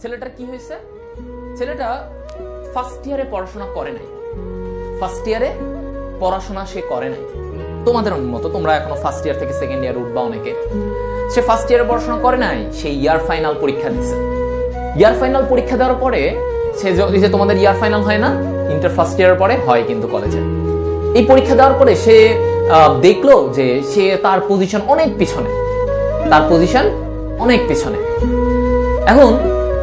ছেলেটার কি হয়েছে, ছেলেটা ফার্স্ট ইয়ারে পড়াশোনা করে নাই। ফার্স্ট ইয়ারে পড়াশোনা সে করে নাই, তোমাদের মতো তোমরা এখনো ফার্স্ট ইয়ার থেকে সেকেন্ড ইয়ার উঠবা অনেকে। সে ফার্স্ট ইয়ারে পড়াশোনা করে নাই, সে ইয়ার ফাইনাল পরীক্ষা দিছে। ইয়ার ফাইনাল পরীক্ষা দেওয়ার পরে সে যে তোমাদের ইয়ার ফাইনাল হয় না ইন্টার ফার্স্ট ইয়ারের পরে হয় কিন্তু কলেজে, এই পরীক্ষা দেওয়ার পরে সে দেখলো যে সে তার পজিশন অনেক পিছনে, তার পজিশন অনেক পিছনে। এখন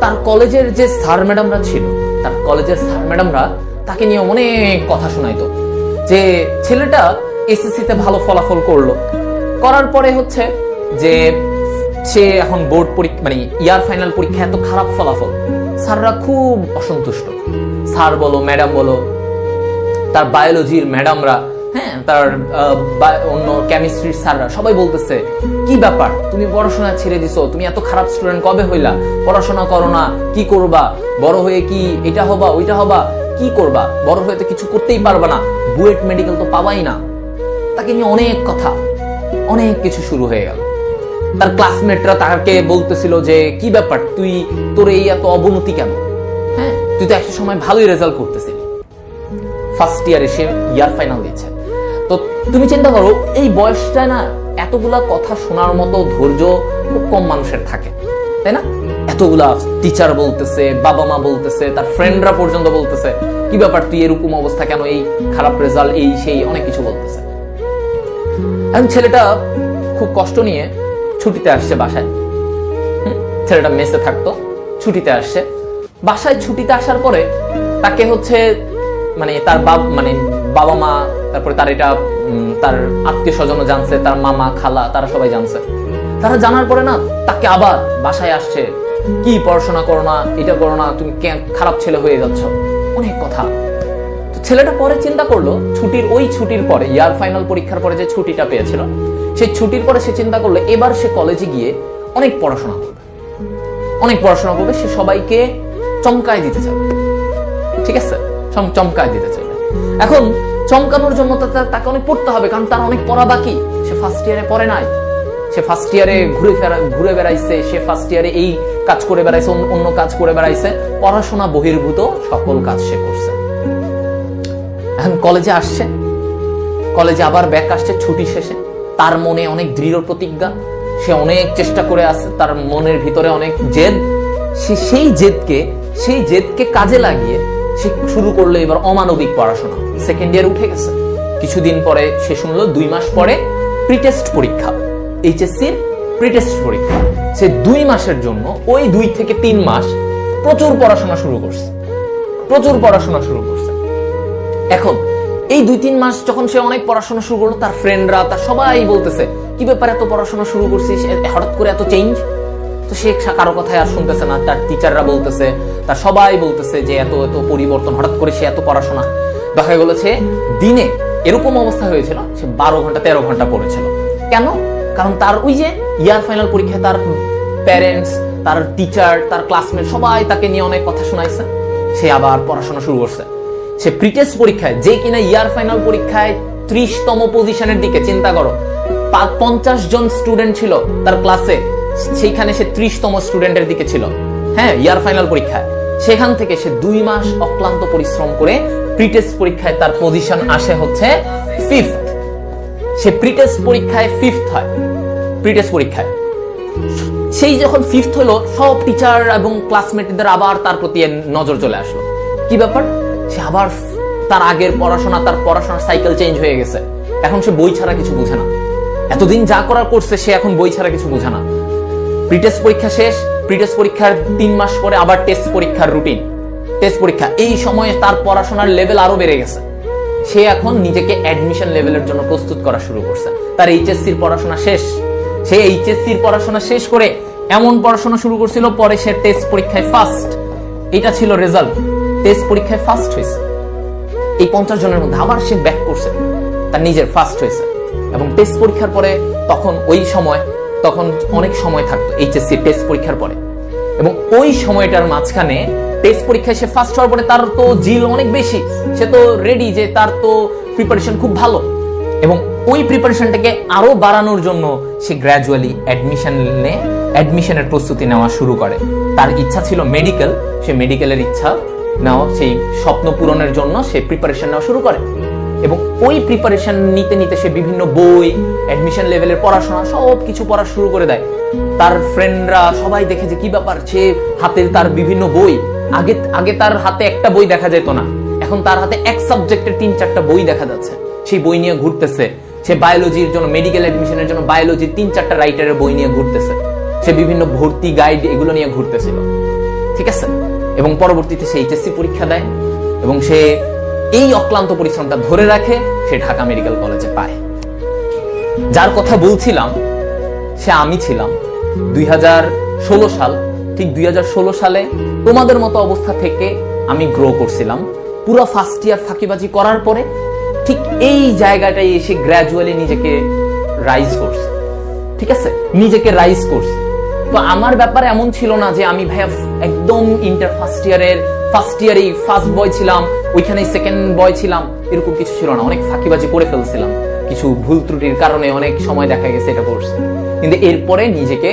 তার কলেজের যে স্যার ম্যাডামরা ছিল, তার কলেজের স্যার ম্যাডামরা তাকে নিয়ে অনেক কথা শোনাইতো যে ছেলেটা এসএসসিতে ভালো ফলাফল করলো, করার পরে হচ্ছে যে সে এখন বোর্ড পরীক্ষা মানে ইয়ার ফাইনাল পরীক্ষা এত খারাপ ফলাফল, স্যাররা খুব অসন্তুষ্ট। স্যার বলো ম্যাডাম বলো, তার বায়োলজির ম্যাডামরা, হ্যাঁ তার অন্য কেমিস্ট্রির স্যাররা সবাই বলতেছে কি ব্যাপার তুমি পড়াশোনা ছেড়ে দিছো, তুমি এত খারাপ স্টুডেন্ট কবে হইলা, পড়াশোনা করো না, কি করবা, বড় হয়ে কি এটা হবা ওইটা হবা, কি করবা, বড় হয়ে তো কিছু করতেই পারবা না, বুয়েট মেডিকেল তো পাবাই না। তাকে নিয়ে অনেক কথা, অনেক কিছু শুরু হয়ে গেল। তার ক্লাসমেটরা তাকে বলতেছিল যে কি ব্যাপার তুই, তোর এই এত অবনতি কেন, হ্যাঁ তুই তো একটা সময় ভালোই রেজাল্ট করতেছিলি। ফার্স্ট ইয়ারে সে ইয়ার ফাইনাল দিচ্ছে, তো তুমি চিন্তা করো এই বয়সটা না এতগুলা কথা শোনার মতো ধৈর্য খুব কম মানুষের থাকে, তাই না? এতগুলা টিচার বলতেছে, বাবা মা বলতেছে, তার ফ্রেন্ডরা পর্যন্ত বলতেছে কি ব্যাপার তুই এরকম অবস্থা কেন, এই খারাপ রেজাল্ট, এই সেই অনেক কিছু বলতেছে। এখন ছেলেটা খুব কষ্ট নিয়ে ছুটিতে আসছে বাসায়। ছেলেটা মেসে থাকতো, ছুটিতে আসছে বাসায়। ছুটিতে আসার পরে তাকে হচ্ছে মানে তার বাবা মা, তারপরে তার এটা তার আত্মীয় স্বজনও জানছে, তার মামা খালা তারা সবাই জানছে। তারা জানার পরে না তাকে আবার বাসায় আসছে, কি পড়াশোনা করো না, এটা করো না, তুমি খারাপ ছেলে হয়ে যাচ্ছ, অনেক কথা। তো ছেলেটা পরে চিন্তা করলো ছুটির পরে ইয়ার ফাইনাল পরীক্ষার পরে যে ছুটিটা পেয়েছিল, সেই ছুটির পরে সে চিন্তা করলো এবার সে কলেজে গিয়ে অনেক পড়াশোনা করবে, অনেক পড়াশোনা করবে, সে সবাইকে চমকায় দিতে চাবে, ঠিক আছে, চমকায় দিতে চাবে। এখন চমকানোর জন্য তাকে অনেক পড়তে হবে, কারণ তার অনেক পড়া বাকি। সে ফার্স্ট ইয়ারে পড়ে নাই, সে ফার্স্ট ইয়ারে ঘুরে বেড়াইছে, সে ফার্স্ট ইয়ারে এই কাজ করে বেড়াইছে, অন্য কাজ করে বেড়াইছে, পড়াশোনা বহির্ভূত সকল কাজ সে করছে। এখন কলেজে আসছে, কলেজে আবার ব্যাক আসছে ছুটি শেষে, তার মনে অনেক দৃঢ় প্রতিজ্ঞা, সে অনেক চেষ্টা করে আসছে, তার মনের ভিতরে অনেক জেদ, সে সেই জেদকে কাজে লাগিয়ে সে শুরু করলো এবার অমানবিক পড়াশোনা। সেকেন্ড ইয়ার উঠে গেছে, কিছুদিন পরে সে শুনলো 2 মাস পরে প্রিটেস্ট পরীক্ষা, এইচএসসির প্রিটেস্ট পরীক্ষা। সে 2 মাসের জন্য ওই 2 থেকে 3 মাস প্রচুর পড়াশোনা শুরু করছে। এখন এই 2-3 মাস যখন সে অনেক পড়াশোনা শুরু করলো, তার ফ্রেন্ডরা তার সবাই বলতেছে কি ব্যাপার এত পড়াশোনা শুরু করছিস, হঠাৎ করে এত চেঞ্জ। তো সে কারো কথায় আর শুনতেছে না, তার টিচাররা বলতেছে, তার সবাই বলতেছে যে এত পরিবর্তন, হঠাৎ করে সে এত পড়াশোনা। দেখা গেল সে দিনে এরকম অবস্থা হয়েছিল সে 12 ঘন্টা 13 ঘন্টা পড়েছিল। কেন? কারণ তার ওই যে ইয়ার ফাইনাল পরীক্ষায় তার প্যারেন্টস, তার টিচার, তার ক্লাসমেট সবাই তাকে নিয়ে অনেক কথা শোনাইছে, সে আবার পড়াশোনা শুরু করছে। সে প্রিটেস্ট পরীক্ষায়, যে কিনা ইয়ার ফাইনাল পরীক্ষায় 30তম পজিশনের দিকে, চিন্তা করো 50 জন স্টুডেন্ট ছিল তার ক্লাসে, সেইখানে সে 30তম স্টুডেন্টের দিকে ছিল, হ্যাঁ ইয়ার ফাইনাল পরীক্ষায়। সেখান থেকে সে 2 মাস অক্লান্ত পরিশ্রম করে প্রিটেস্ট পরীক্ষায় তার পজিশন আসে হচ্ছে 5th। সে প্রিটেস্ট পরীক্ষায় 5th হয়। প্রিটেস্ট পরীক্ষায় সেই যখন 5th হলো, সব টিচার এবং ক্লাসমেটদের আবার তার প্রতি নজর চলে আসলো। কি ব্যাপার, সে আবার তার আগের পড়াশোনা, তার পড়াশোনার সাইকেল চেঞ্জ হয়ে গেছে। এখন সে বই ছাড়া কিছু বুঝে না, এতদিন যা করার করছে সে এখন বই ছাড়া কিছু বুঝে না। প্রিটেস্ট পরীক্ষা শেষ, প্রিটেস্ট পরীক্ষার 3 মাস পরে আবার টেস্ট পরীক্ষার রুটিন, টেস্ট পরীক্ষা। এই সময়ে তার পড়াশোনার লেভেল আরো বেড়ে গেছে, সে এখন নিজেকে অ্যাডমিশন লেভেলের জন্য প্রস্তুত করা শুরু করছে। তার এইচএসসির পড়াশোনা শেষ, সে এইচএসসির পড়াশোনা শেষ করে এমন পড়াশোনা শুরু করছিল, পরে সে টেস্ট পরীক্ষায় ফার্স্ট, এটা ছিল রেজাল্ট, টেস্ট পরীক্ষায় ফার্স্ট হয়েছে। এই 50 জনের মধ্যে আবার সে ব্যাক করছে, তার নিজের ফার্স্ট হয়েছে। এবং টেস্ট পরীক্ষার পরে তখন অনেক সময় থাকতো এইচএসসি টেস্ট পরীক্ষার পরে, এবং ওই সময়টার মাঝখানে টেস্ট পরীক্ষায় সে ফার্স্ট হওয়ার পরে তার তো জিল অনেক বেশি, সে তো রেডি যে তার তো প্রিপারেশন খুব ভালো, এবং ওই প্রিপারেশনটাকে আরো বাড়ানোর জন্য সে গ্র্যাজুয়ালি অ্যাডমিশনে অ্যাডমিশনের প্রস্তুতি নেওয়া শুরু করে। তার ইচ্ছা ছিল মেডিকেল, সে মেডিকেলের ইচ্ছা নেওয়া, সেই স্বপ্ন পূরণের জন্য সে প্রিপারেশন নেওয়া শুরু করে। এবং ওই প্রিপারেশন নিতে নিতে সে বিভিন্ন বই, অ্যাডমিশন লেভেলের পড়াশোনা সব কিছু পড়া শুরু করে দেয়। তার ফ্রেন্ডরা সবাই দেখে যে কি ব্যাপার, সে হাতে তার বিভিন্ন বই, আগে তার হাতে একটা বই দেখা যেত না, এখন তার হাতে এক সাবজেক্টের 3-4টা বই দেখা যাচ্ছে। সেই বই নিয়ে ঘুরতেছে। সে বায়োলজির জন্য, মেডিকেল অ্যাডমিশনের জন্য বায়োলজির 3-4টা রাইটারের বই নিয়ে ঘুরতেছে। সে বিভিন্ন ভর্তি গাইড এগুলো নিয়ে ঘুরতেছিল, ঠিক আছে। এবং পরবর্তীতে সে এইচএসসি পরীক্ষা দেয় এবং সে এই অক্লান্ত পরিশ্রমটা ধরে রাখে, সে ঢাকা মেডিকেল কলেজে পায়। যার কথা বলছিলাম সে আমি ছিলাম। 2016 সাল, ঠিক 2016 সালে তোমাদের মতো অবস্থা থেকে আমি গ্রো করছিলাম। পুরো ফার্স্ট ইয়ার ফাঁকিবাজি করার পরে ঠিক এই জায়গাটায় এসে গ্র্যাজুয়ালি নিজেকে রাইজ করছে, ঠিক আছে, নিজেকে রাইজ করছে। তো আমার ব্যাপারে এমন ছিল না যে আমি ভাইয়া একদম ইন্টার ফার্স্ট ইয়ারেই ফার্স্ট বয় ছিলাম, ওইখানেই সেকেন্ড বয় ছিলাম, এরকম কিছু ছিল না। অনেক ফাঁকিবাজি করে ফেলছিলাম, কিছু ভুল ত্রুটির কারণে অনেক সময় দেখা গেছে এটা করছি। কিন্তু এরপরে নিজেকে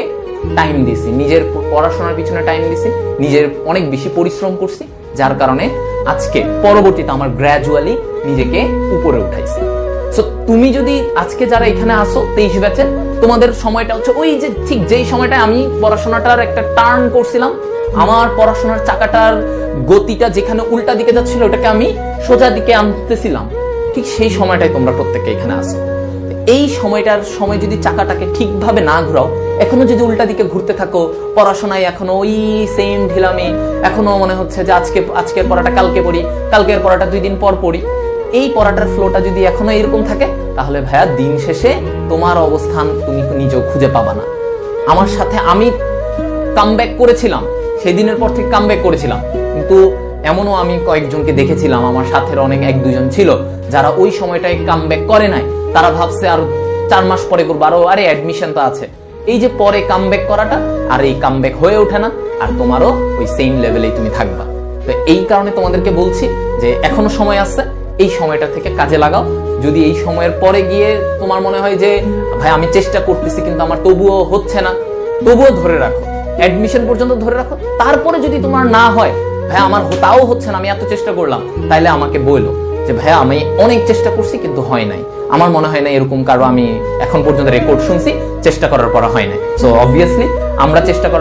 টাইম দিছি, নিজের পড়াশোনার পিছনে টাইম দিছি, নিজের অনেক বেশি পরিশ্রম করছি, যার কারণে আজকে পরবর্তীতে আমার গ্র্যাজুয়ালি নিজেকে উপরে উঠাইছি। সো তুমি যদি আজকে যারা এখানে আসো 23 ব্যাচে, তোমাদের সময়টা হচ্ছে ওই যে ঠিক যেই সময়টা আমি পড়াশোনাটার একটা টার্ন করছিলাম, আমার পড়াশোনার চাকাটার গতিটা যেখানে উল্টা দিকে যাচ্ছিল ওটাকে আমি সোজা দিকে আনতেছিলাম, ঠিক সেই সময়টাই তোমরা প্রত্যেকে এখানে আসো। এই সময়টার সময় যদি চাকাটাকে ঠিকভাবে না ঘোরাও, এখনো যদি উল্টা দিকে ঘুরতে থাকো, পড়াশোনায় এখনো ওই সেম ঢিলামি, এখনো মনে হচ্ছে যে আজকের পড়াটা কালকে পড়ি, কালকের পড়াটা 2 দিন পর পড়ি, এই পড়াটার ফ্লোটা যদি এখনো এরকম থাকে, তাহলে ভাইয়া দিন শেষে তোমার অবস্থান তুমি নিজেও খুঁজে পাবা না। আমার সাথে আমি কামব্যাক করেছিলাম, সেই দিনের পর থেকে কামব্যাক করেছিলাম, কিন্তু এমনও আমি কয়েকজনকে দেখেছিলাম, আমার সাথে অনেক 1-2 জন ছিল যারা ওই সময়টায় কামব্যাক করে নাই। তারা ভাবছে আর 4 মাস পরে করবো, আরে অ্যাডমিশন তো আছে। এই যে পরে কামব্যাক করাটা, আর এই কামব্যাক হয়ে ওঠে না, আর তোমারও ওই সেম লেভেলেই তুমি থাকবা। তো এই কারণে তোমাদেরকে বলছি যে এখনো সময় আছে, এই সময়টা থেকে কাজে লাগাও। যদি এই সময়ের পরে গিয়ে তোমার মনে হয় যে ভাই আমি চেষ্টা করতেছি কিন্তু আমার তবুও হচ্ছে না, তবুও ধরে রাখো, অ্যাডমিশন পর্যন্ত ধরে রাখো। তারপরে যদি তোমার না হয়, ভাই আমার তাও হচ্ছে না, আমি এত চেষ্টা করলাম, তাইলে আমাকে বললো যে ভাইয়া আমি অনেক চেষ্টা করছি কিন্তু হয় নাই। আমার মনে হয় না এরকম কারো আমি এখন পর্যন্ত রেকর্ড শুনছি চেষ্টা করার পর হয় নাই। সো অবভিয়াসলি আমরা চেষ্টা করার